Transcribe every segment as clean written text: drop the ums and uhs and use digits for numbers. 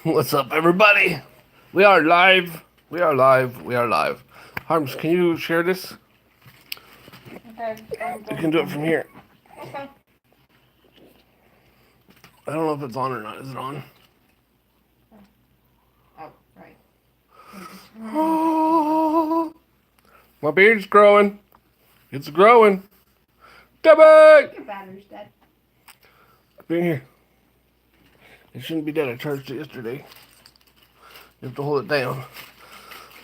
What's up, everybody? We are live. We are live. We are live. Harms, can you share this? Okay, You can do it from here. Okay. I don't know if it's on or not. Is it on? Oh, right. Oh, my beard's growing. It's growing. Debbie! Your battery's dead. Come in here. It shouldn't be dead. I charged it yesterday. You have to hold it down.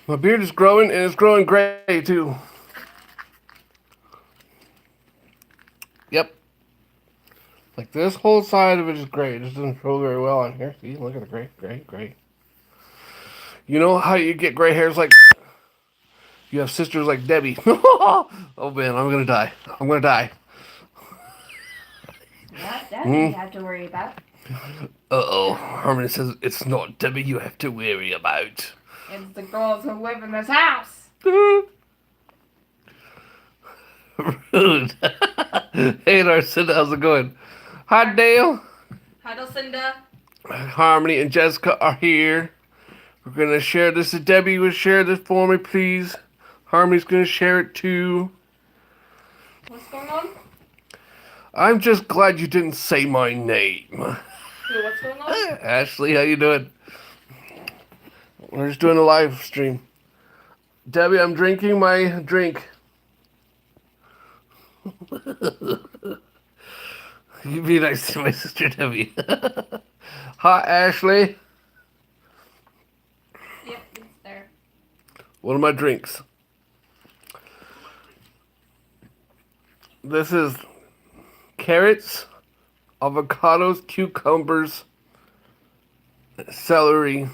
My beard is growing, and it's growing gray, too. Yep. Like this whole side of it is gray. It just doesn't show very well on here. See, look at the gray, gray, gray. You know how you get gray hairs like you have sisters like Debbie. Oh man, I'm gonna die. I'm gonna die. Not Debbie you have to worry about. Uh-oh. Harmony says it's not Debbie you have to worry about. It's the girls who live in this house. Rude. Hey Narcinda, how's it going? Hi Dale. Hi, Lucinda. Harmony and Jessica are here. We're gonna share this. Debbie will share this for me, please. Harmony's gonna share it too. What's going on? I'm just glad you didn't say my name. Who, what's going on? Ashley, how you doing? We're just doing a live stream. Debbie, I'm drinking my drink. You be nice to my sister Debbie. Hi, Ashley. Yep, it's there. One of my drinks. This is carrots, avocados, cucumbers, celery.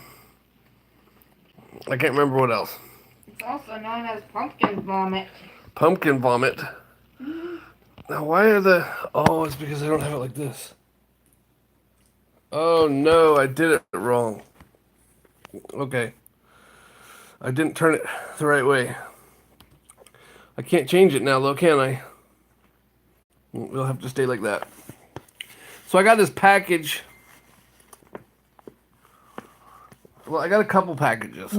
I can't remember what else. It's also known as pumpkin vomit. Pumpkin vomit. Now, why are the... Oh, it's because I don't have it like this. Oh, no, I did it wrong. Okay. I didn't turn it the right way. I can't change it now, though, can I? We'll have to stay like that. So I got this package. Well, I got a couple packages.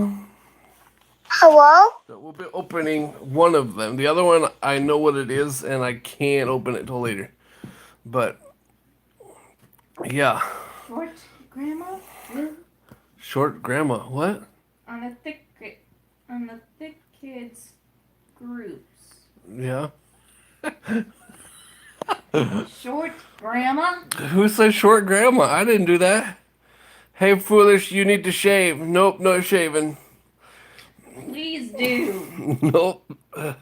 Hello? So we'll be opening one of them. The other one, I know what it is, and I can't open it till later. But, yeah. Short grandma? Short grandma, what? On the thick kids groups. Yeah. Short grandma? Who said short grandma? I didn't do that. Hey, foolish, you need to shave. Nope, no shaving. Please do. Nope. I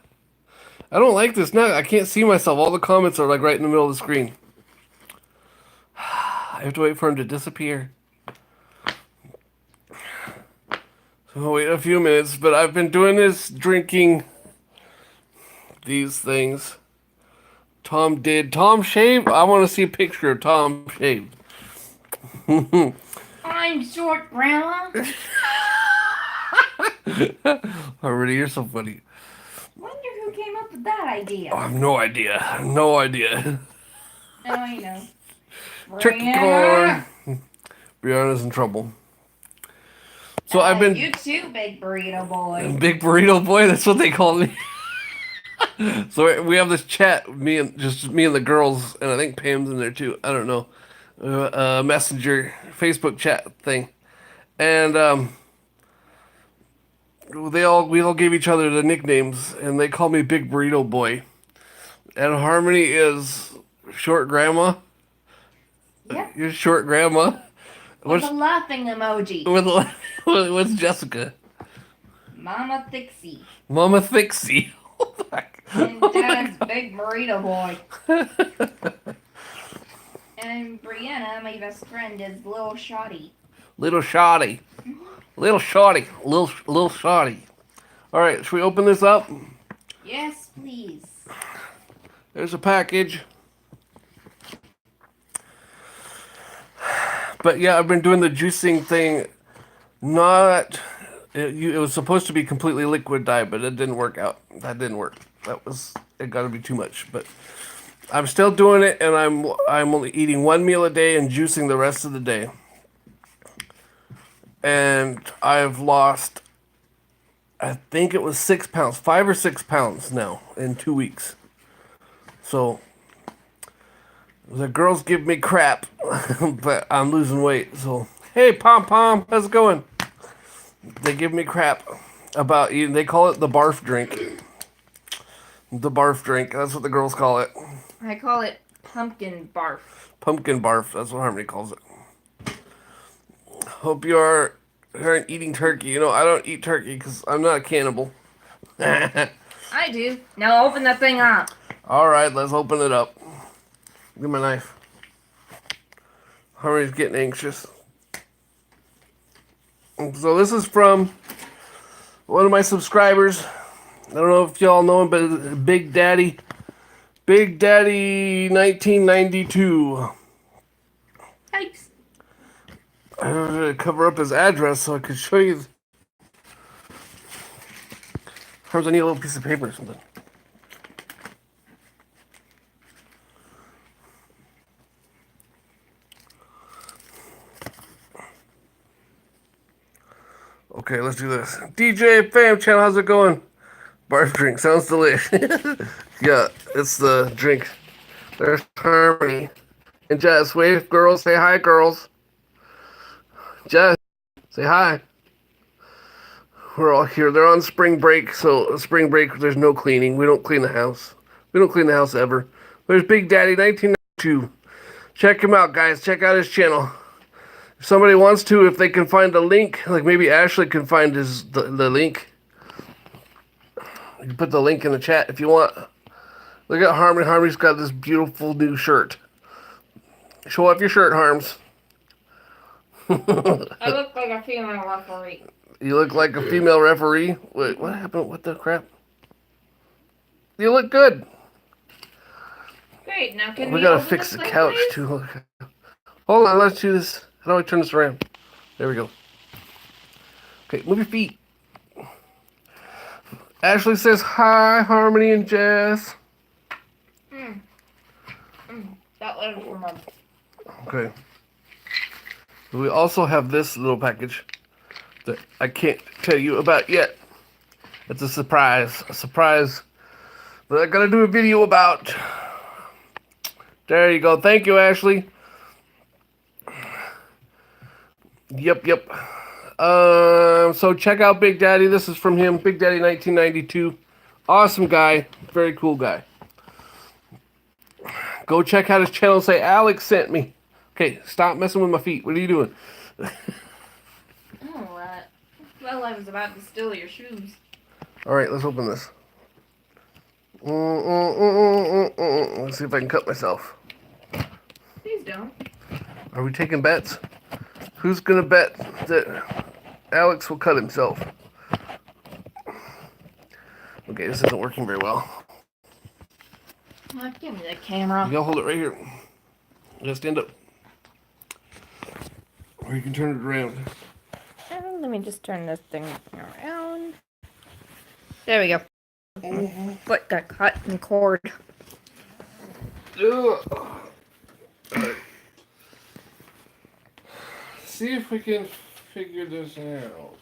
don't like this now. I can't see myself. All the comments are like right in the middle of the screen. I have to wait for him to disappear. So I'll wait a few minutes, but I've been doing this, drinking these things. Tom did. Tom shaved? I want to see a picture of Tom shaved. I'm short grandma. Already, you're so funny. Wonder who came up with that idea. I have no idea. No idea. Oh, I know. Tricky Brianna. corn. Brianna's in trouble. So I've been... You too, big burrito boy. Big burrito boy, that's what they call me. So we have this chat, me and the girls, and I think Pam's in there too. I don't know, messenger Facebook chat thing, and we all gave each other the nicknames, and they call me Big Burrito Boy, and Harmony is Short Grandma. Yep. You're Short Grandma. With a laughing emoji. What's Jessica? Mama Thixie. Mama Thixie. And Dad's Big Burrito Boy. And Brianna, my best friend, is Little Shoddy. Little Shoddy. Little Shoddy. Little Shoddy. Alright, should we open this up? Yes, please. There's a package. But yeah, I've been doing the juicing thing. It was supposed to be completely liquid dye, but it didn't work out. That didn't work. It got to be too much. But I'm still doing it, and I'm only eating one meal a day and juicing the rest of the day. and I've lost, I think it was 6 pounds, 5 or 6 pounds now in 2 weeks. So the girls give me crap, but I'm losing weight. So hey, Pom Pom, how's it going? They give me crap about eating. They call it the barf drink. The barf drink. That's what the girls call it. I call it pumpkin barf. Pumpkin barf. That's what Harmony calls it. Hope you aren't eating turkey. You know, I don't eat turkey because I'm not a cannibal. I do. Now open that thing up. All right, let's open it up. Give me my knife. Harmony's getting anxious. So this is from one of my subscribers. I don't know if y'all know him, but BigDaddy. BigDaddy 1992. Yikes. I had to cover up his address so I could show you. Perhaps I need a little piece of paper or something. Okay, let's do this. DJ Fam Channel, how's it going? Barf drink, sounds delicious. Yeah, it's the drink. There's Harmony. And Jess, wave, girls, say hi, girls. Jess, say hi. We're all here. They're on spring break, so spring break, there's no cleaning. We don't clean the house. We don't clean the house ever. There's BigDaddy 1992. Check him out, guys. Check out his channel. If somebody wants to, if they can find a link, like maybe Ashley can find the link. You can put the link in the chat if you want. Look at Harmony. Harmony's got this beautiful new shirt. Show off your shirt, Harms. I look like a female referee. You look like a female referee. Wait, what happened? What the crap? You look good. Great, now can We we gotta open fix this the thing, couch please? too. Hold on, let's do this. How do I turn this around? There we go. Okay, move your feet. Ashley says hi, Harmony and Jess. That letter's for Mom. Okay. We also have this little package that I can't tell you about yet. It's a surprise. A surprise that I gotta do a video about. There you go. Thank you, Ashley. Yep. So check out BigDaddy. This is from him, BigDaddy 1992. Awesome guy. Very cool guy. Go check out his channel and say, Alex sent me. Okay, stop messing with my feet. What are you doing? Oh, well, I was about to steal your shoes. All right, let's open this. Let's see if I can cut myself. Please don't. Are we taking bets? Who's gonna bet that Alex will cut himself? Okay, this isn't working very well. Give me the camera. Y'all hold it right here. Just stand up. Or you can turn it around. Let me just turn this thing around. There we go. Foot got caught in cord. Ugh. Right. See if we can figure this out.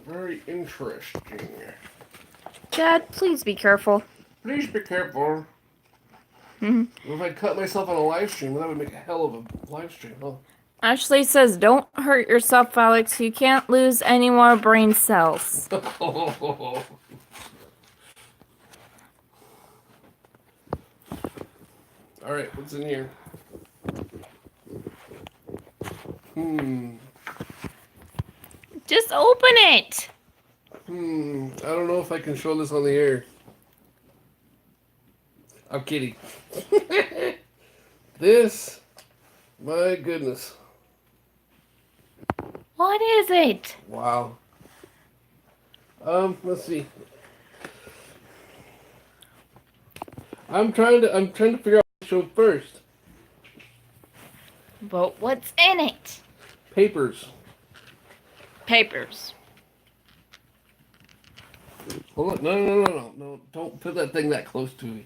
Very interesting. Dad, please be careful. Please be careful. If I cut myself on a live stream, that would make a hell of a live stream, huh? Ashley says, don't hurt yourself, Alex. You can't lose any more brain cells. Alright, what's in here? Just open it. I don't know if I can show this on the air. I'm kidding. This, my goodness. What is it? Wow. Let's see. I'm trying to figure out what to show first. But what's in it? Papers. Papers. Hold on. No, don't put that thing that close to me.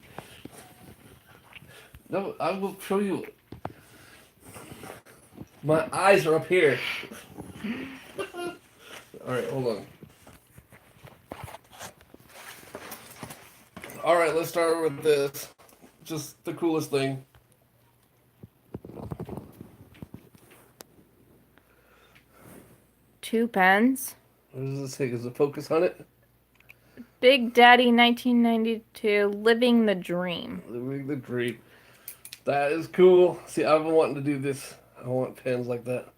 No, I will show you. My eyes are up here. Alright, hold on. Alright, let's start with this. Just the coolest thing. Two pens. What does it say? Is it focus on it? BigDaddy 1992, Living the Dream. Living the dream. That is cool. See, I've been wanting to do this. I want pens like that.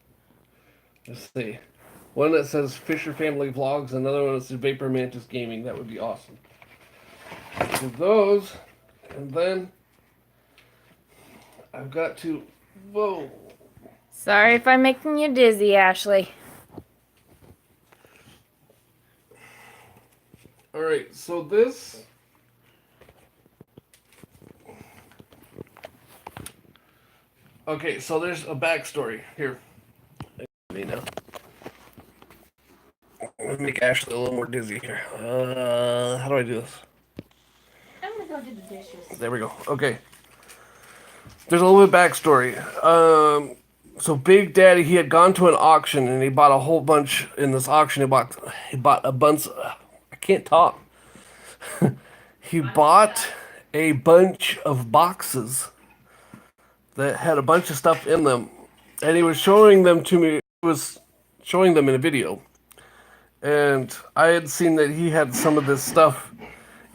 Let's see. One that says Fisher Family Vlogs, another one that says Vapor Mantis Gaming. That would be awesome. So those, and then I've got to. Whoa. Sorry if I'm making you dizzy, Ashley. Alright, so this. Okay, so there's a backstory here. You know. Let me make Ashley a little more dizzy here. How do I do this? I'm gonna go do the dishes. There we go. Okay. There's a little bit of backstory. So Big Daddy, he had gone to an auction and he bought a whole bunch in this auction. He bought a bunch. I can't talk. He bought a bunch of boxes that had a bunch of stuff in them, and he was showing them to me. He was showing them in a video, and I had seen that he had some of this stuff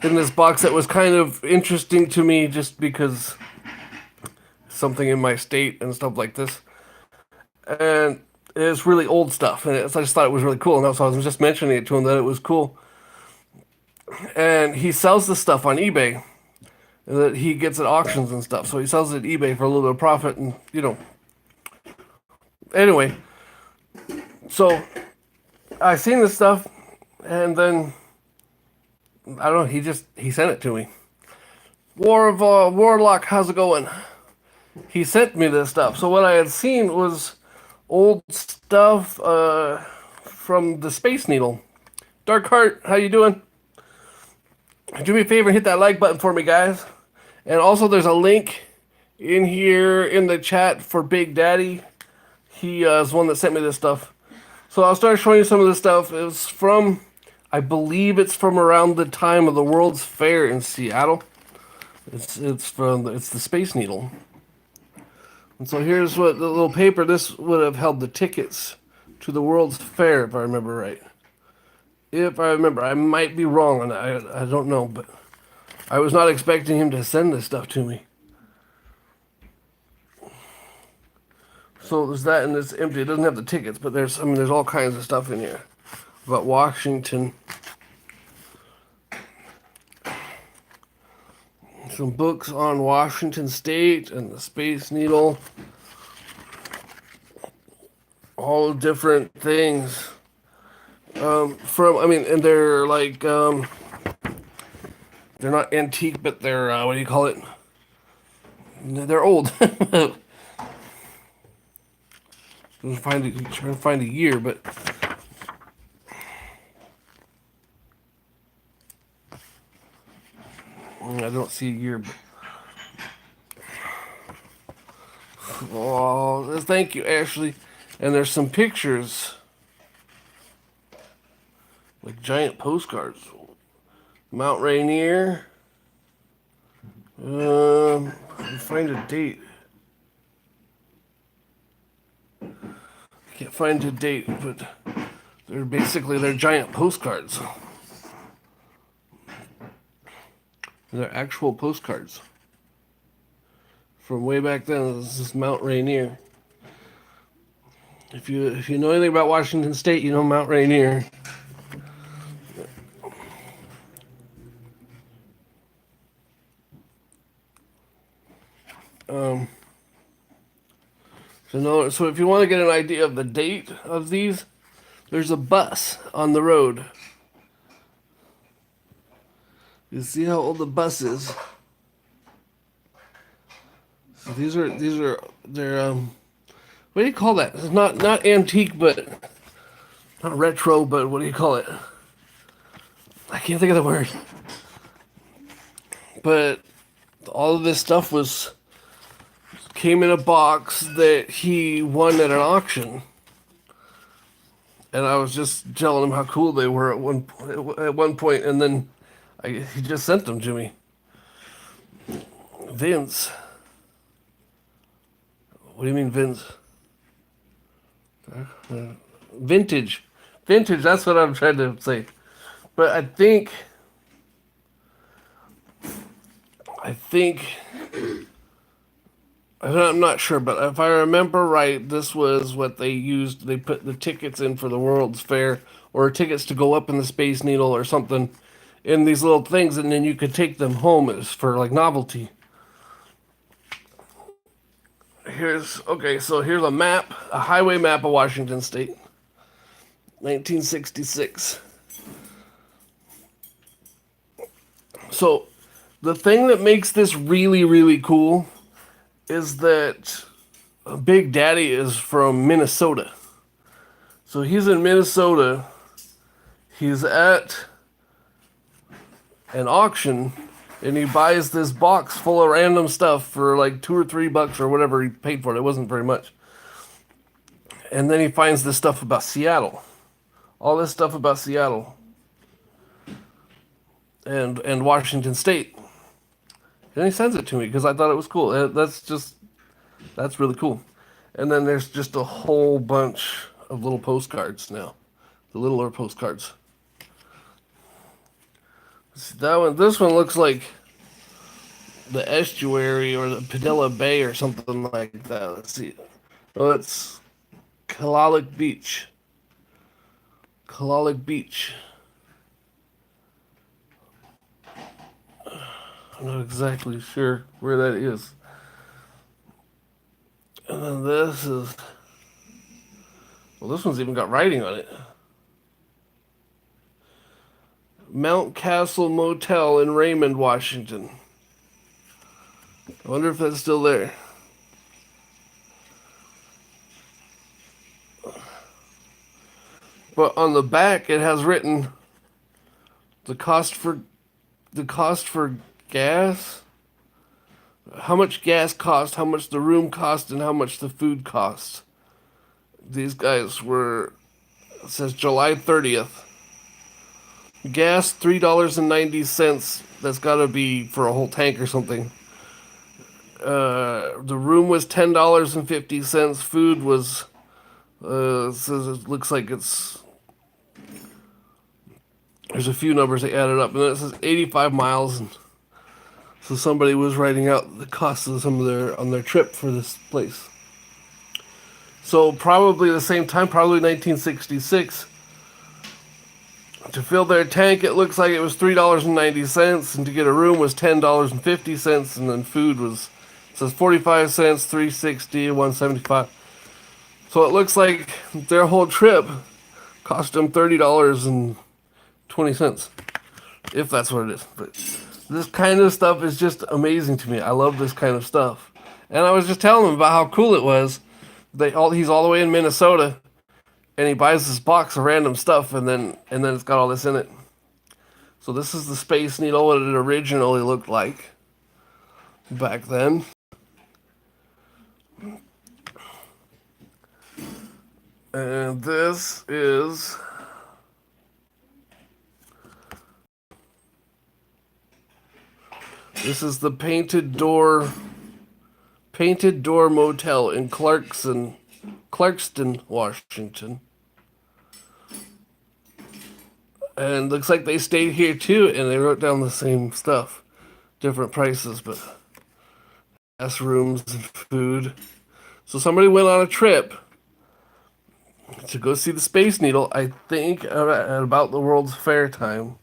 in this box that was kind of interesting to me, just because something in my state and stuff like this. And it's really old stuff, and I just thought it was really cool. And so I was just mentioning it to him that it was cool. And he sells this stuff on eBay that he gets at auctions and stuff. So he sells it at eBay for a little bit of profit, and Anyway, so I seen this stuff, and then I don't know. He sent it to me. Warlock, how's it going? He sent me this stuff. So what I had seen was old stuff from the Space Needle. Darkheart, how you doing? Do me a favor and hit that like button for me, guys. And also, there's a link in here in the chat for Big Daddy. He is one that sent me this stuff. So I'll start showing you some of this stuff. It's from, I believe it's from around the time of the World's Fair in Seattle. It's the Space Needle. And so here's what the little paper. This would have held the tickets to the World's Fair, if I remember right. If I remember, I might be wrong on that. I don't know, but I was not expecting him to send this stuff to me. So there's that, and it's empty. It doesn't have the tickets, but there's all kinds of stuff in here about Washington. Some books on Washington State and the Space Needle. All different things. And they're like, they're not antique, but they're, what do you call it? They're old. Trying to find a year, but I don't see a year. But oh, thank you, Ashley. And there's some pictures, like giant postcards. Mount Rainier. Find a date. I can't find a date, but they're giant postcards. They're actual postcards from way back then. This is Mount Rainier. If you know anything about Washington State, you know Mount Rainier. So if you want to get an idea of the date of these, there's a bus on the road. You see how old the bus is? So they're what do you call that? It's not antique, but not retro, but what do you call it? I can't think of the word. But all of this stuff came in a box that he won at an auction. and I was just telling him how cool they were at one point, and then he just sent them to me. Vince. What do you mean, Vince? Vintage. Vintage, that's what I'm trying to say. But I think, I'm not sure, but if I remember right, this was what they used. They put the tickets in for the World's Fair, or tickets to go up in the Space Needle or something, in these little things, and then you could take them home as for like novelty. So here's a map, a highway map of Washington State, 1966. So the thing that makes this really, really cool is that Big Daddy is from Minnesota. So he's in Minnesota. He's at an auction and he buys this box full of random stuff for like $2 or $3 or whatever he paid for it. It wasn't very much. And then he finds this stuff about Seattle. All this stuff about Seattle and Washington State. And he sends it to me because I thought it was cool. That's really cool. And then there's just a whole bunch of little postcards now. The littler postcards. See, this one looks like the estuary or the Padilla Bay or something like that. Let's see. Oh, it's Kalalik Beach. Kalalik Beach. I'm not exactly sure where that is. And then this one's even got writing on it. Mount Castle Motel in Raymond, Washington. I wonder if that's still there. But on the back it has written the cost for gas, how much gas cost, how much the room cost, and how much the food cost. These guys were, it says July 30th. Gas $3.90. That's got to be for a whole tank or something. The room was $10.50. Food was, says it looks like there's a few numbers they added up, and then it says 85 miles. And so somebody was writing out the cost of on their trip for this place. So probably the same time, probably 1966. To fill their tank, it looks like it was $3.90, and to get a room was $10.50, and then food was, it says 45 cents, $3.60, $1.75. So it looks like their whole trip cost them $30.20, if that's what it is. But this kind of stuff is just amazing to me. I love this kind of stuff. And I was just telling him about how cool it was. He's all the way in Minnesota, and he buys this box of random stuff, and then it's got all this in it. So this is the Space Needle, what it originally looked like back then. And this is the Painted Door Motel in Clarkston, Washington. And looks like they stayed here too, and they wrote down the same stuff. Different prices, but gas, rooms, and food. So somebody went on a trip to go see the Space Needle, I think at about the World's Fair time.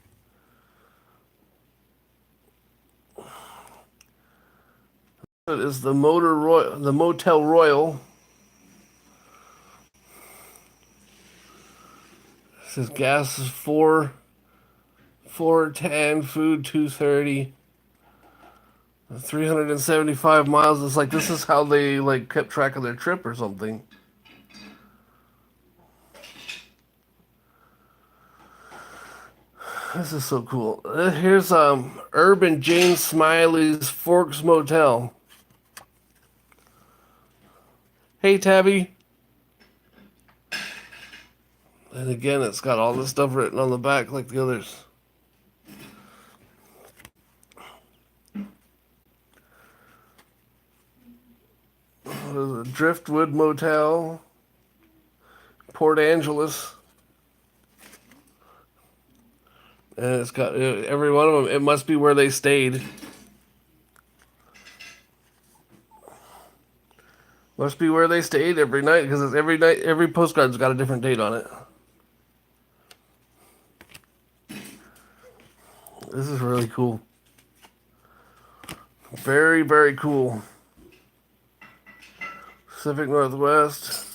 It is the Motel Royal. It says gas is $4.10, food $2.30, 375 miles. It's like this is how they like kept track of their trip or something. This is so cool. Here's Herb and Jane Smiley's Forks Motel. Hey, Tabby. And again, it's got all this stuff written on the back like the others. Driftwood Motel, Port Angeles. And it's got every one of them. It must be where they stayed. Must be where they stayed every night because it's every night. Every postcard's got a different date on it. This is really cool. Very, very cool. Pacific Northwest.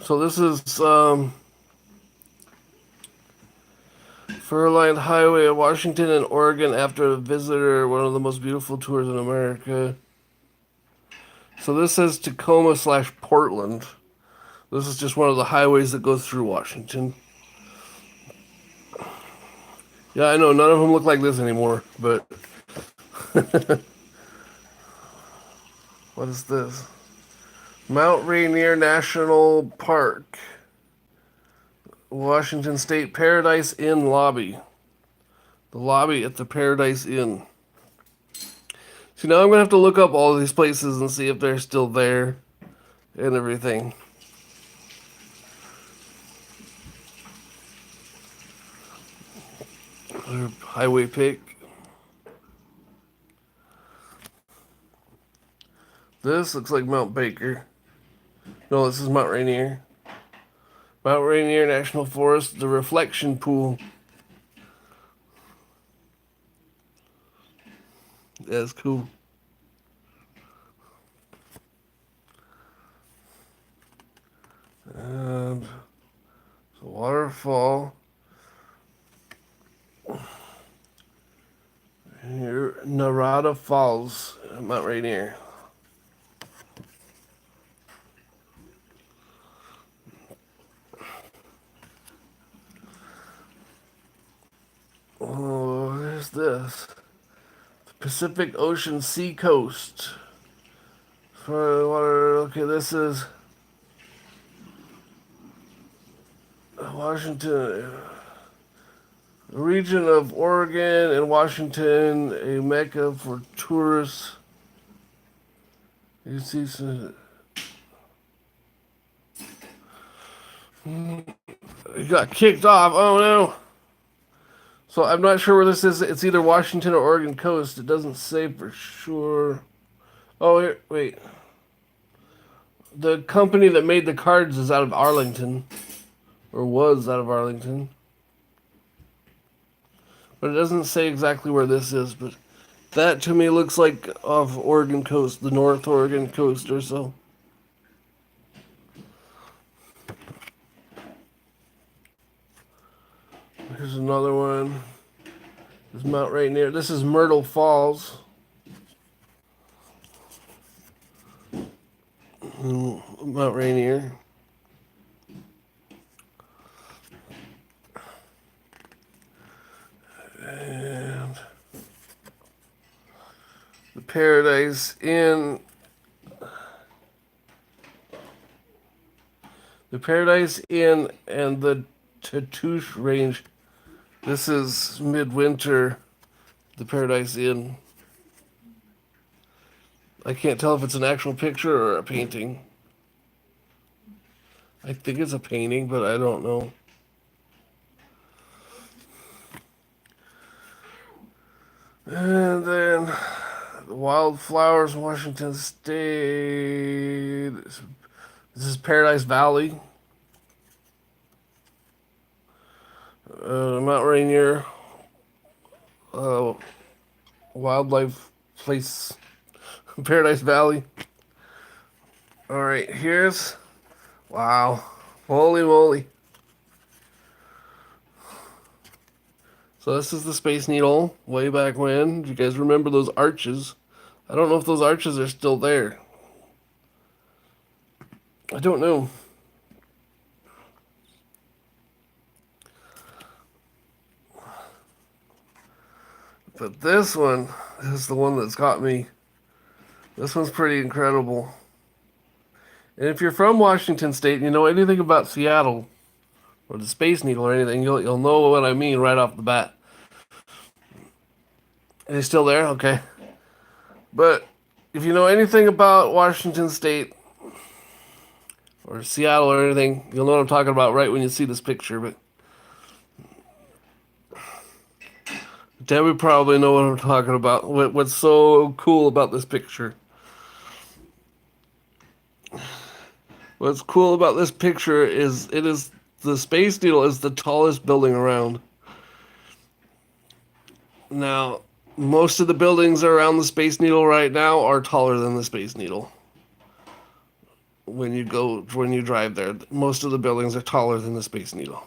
So this is Furline Highway of Washington and Oregon after a visitor, one of the most beautiful tours in America. So this says Tacoma/Portland. This is just one of the highways that goes through Washington. Yeah, I know, none of them look like this anymore, but... What is this? Mount Rainier National Park. Washington State Paradise Inn lobby. The lobby at the Paradise Inn. See, now I'm going to have to look up all these places and see if they're still there and everything. Highway pick. This looks like Mount Baker. No, this is Mount Rainier. Mount Rainier National Forest, the reflection pool. That's cool. And the waterfall. Here, Narada Falls, Mount Rainier. Oh, there's this. The Pacific Ocean Sea Coast. For water, okay, this is Washington, a region of Oregon and Washington, a mecca for tourists. You see some. It got kicked off. Oh no. So I'm not sure where this is. It's either Washington or Oregon coast. It doesn't say for sure. Oh, here, wait. The company that made the cards is out of Arlington. Or was out of Arlington. But it doesn't say exactly where this is. But that to me looks like off Oregon coast. The North Oregon coast or so. Here's another one. There's Mount Rainier. This is Myrtle Falls. Mount Rainier. And the Paradise Inn. The Paradise Inn and the Tatoosh Range. This is midwinter, the Paradise Inn. I can't tell if it's an actual picture or a painting. I think it's a painting, but I don't know. And then the Wildflowers, Washington State. This is Paradise Valley. Mount Rainier, wildlife place, Paradise Valley. All right, here's, wow, holy moly. So this is the Space Needle, way back when. Do you guys remember those arches? I don't know if those arches are still there. I don't know. But this one is the one that's got me. This one's pretty incredible. And if you're from Washington State and you know anything about Seattle or the Space Needle or anything, you'll know what I mean right off the bat. Are they still there? Okay. But if you know anything about Washington State or Seattle or anything, you'll know what I'm talking about right when you see this picture. But Debbie probably know what I'm talking about. What's so cool about this picture? What's cool about this picture is the Space Needle is the tallest building around. Now, most of the buildings around the Space Needle right now are taller than the Space Needle. When you drive there, most of the buildings are taller than the Space Needle.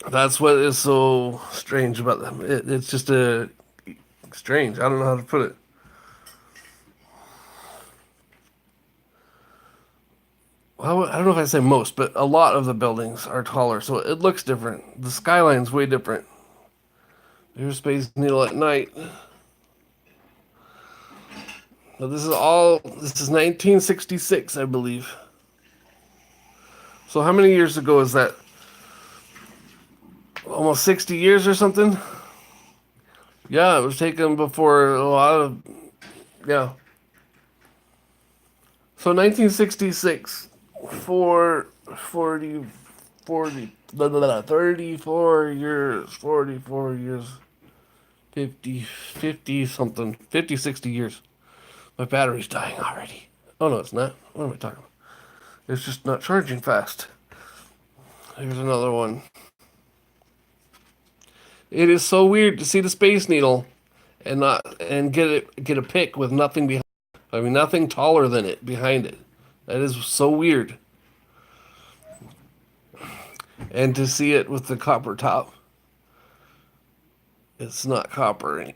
That's what is so strange about them. It's just strange. I don't know how to put it. Well, I don't know if I say most, but a lot of the buildings are taller, so it looks different. The skyline's way different. There's Space Needle at night. Now this is 1966, I believe. So how many years ago is that? Almost 60 years or something? Yeah, it was taken before a lot of, yeah. So 1966, for 34 years, 44 years, 50 something, 50, 60 years. My battery's dying already. Oh no, it's not. What am I talking about? It's just not charging fast. Here's another one. It is so weird to see the Space Needle and get a pic with nothing behind. I mean, nothing taller than it behind it. That is so weird. And to see it with the copper top, it's not copper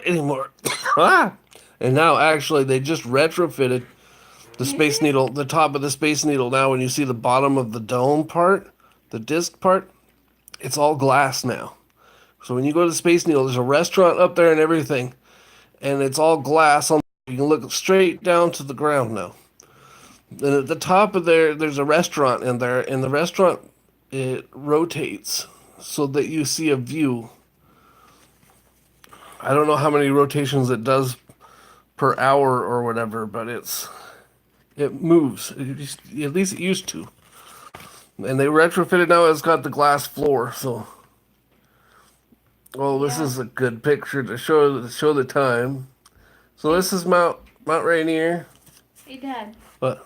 anymore. Ah! And now, actually, they just retrofitted the Space Needle, the top of the Space Needle. Now, when you see the bottom of the dome part, the disc part, it's all glass now. So when you go to the Space Needle, there's a restaurant up there and everything, and it's all glass. You can look straight down to the ground now. And at the top of there's a restaurant in there, and the restaurant it rotates so that you see a view. I don't know how many rotations it does per hour or whatever, but it moves. At least it used to. And they retrofitted now. It's got the glass floor. So, oh, this is a good picture to show the time. So this is Mount Rainier. Hey, Dad. What?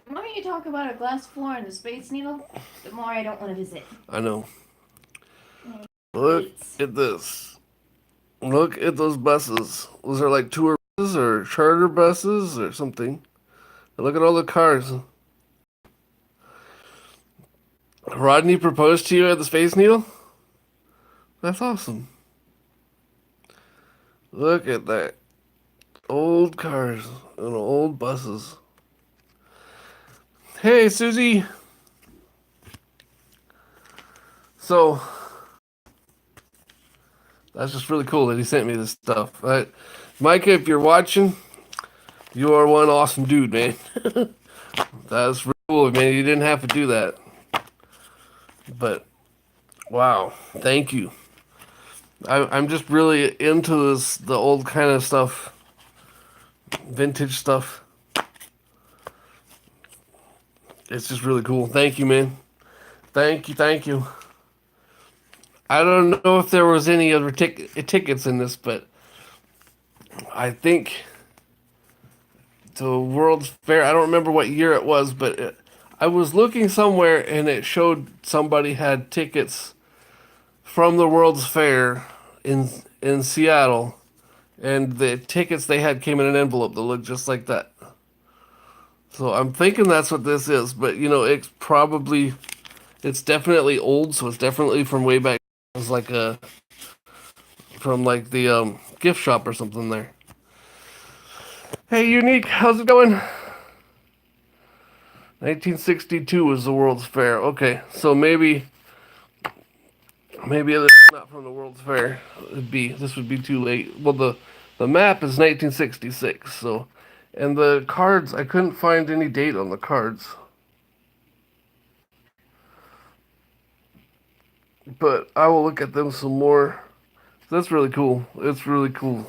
The more you talk about a glass floor and the Space Needle, the more I don't want to visit. I know. Look at this. Look at those buses. Those are like tour buses or charter buses or something. And look at all the cars. Rodney proposed to you at the Space Needle? That's awesome. Look at that. Old cars and old buses. Hey, Susie. So, that's just really cool that he sent me this stuff. Micah, if you're watching, you are one awesome dude, man. That's really cool, man. You didn't have to do that. But, wow. Thank you. I'm just really into the old kind of stuff. Vintage stuff. It's just really cool. Thank you, man. Thank you. I don't know if there was any other tickets in this, but I think the World's Fair, I don't remember what year it was, but I was looking somewhere and it showed somebody had tickets from the World's Fair in Seattle, and the tickets they had came in an envelope that looked just like that. So I'm thinking that's what this is, but it's definitely old, so it's definitely from way back. It's like from like the gift shop or something there. Hey, Unique, how's it going? 1962 was the World's Fair. Okay, so maybe it's not from the World's Fair. This would be too late. Well, the map is 1966, so And the cards, I couldn't find any date on the cards. But I will look at them some more. That's really cool. It's really cool.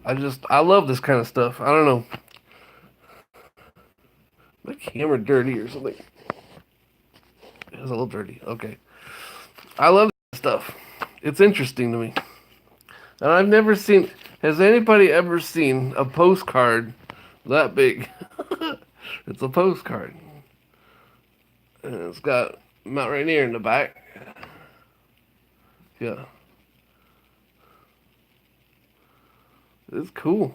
I love this kind of stuff. I don't know. My camera dirty or something. It was a little dirty. Okay. I love this stuff. It's interesting to me. And I've never seen. Has anybody ever seen a postcard that big? It's a postcard. And it's got Mount Rainier in the back. Yeah. It's cool.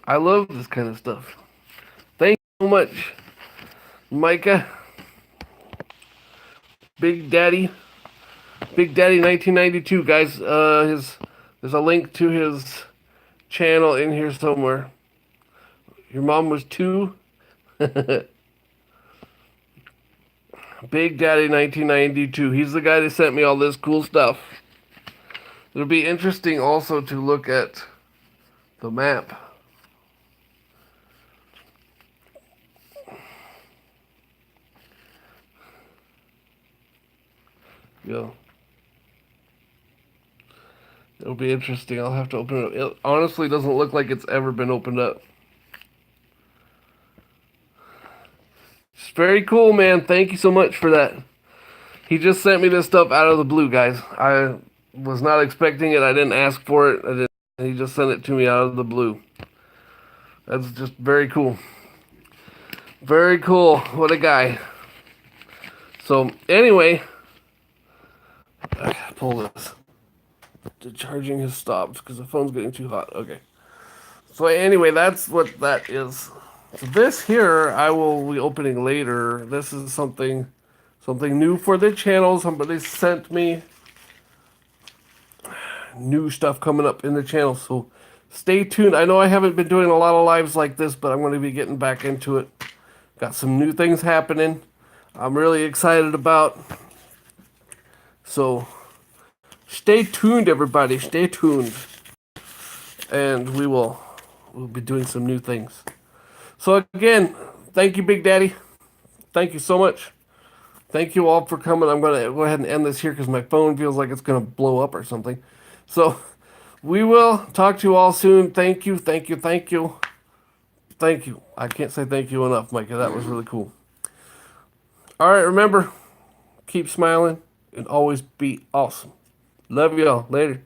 I love this kind of stuff. Thank you so much, Micah. Big Daddy. Big Daddy 1992, guys. There's a link to his channel in here somewhere. Your mom was 2. Big Daddy 1992. He's the guy that sent me all this cool stuff. It'll be interesting also to look at the map. Yeah. It'll be interesting. I'll have to open it up. It honestly doesn't look like it's ever been opened up. It's very cool, man. Thank you so much for that. He just sent me this stuff out of the blue, guys. I was not expecting it. I didn't ask for it. He just sent it to me out of the blue. That's just very cool. Very cool. What a guy. So, anyway, I gotta pull this. The charging has stopped because the phone's getting too hot. Okay. So, anyway, that's what that is. So this here, I will be opening later. This is something new for the channel. Somebody sent me new stuff coming up in the channel. So stay tuned. I know I haven't been doing a lot of lives like this, but I'm going to be getting back into it. Got some new things happening. I'm really excited about. So stay tuned, everybody. Stay tuned. And we'll be doing some new things. So again, thank you, Big Daddy. Thank you so much. Thank you all for coming. I'm going to go ahead and end this here because my phone feels like it's going to blow up or something. So we will talk to you all soon. Thank you, thank you, thank you. Thank you. I can't say thank you enough, Micah. That was really cool. All right, remember, keep smiling and always be awesome. Love y'all. Later.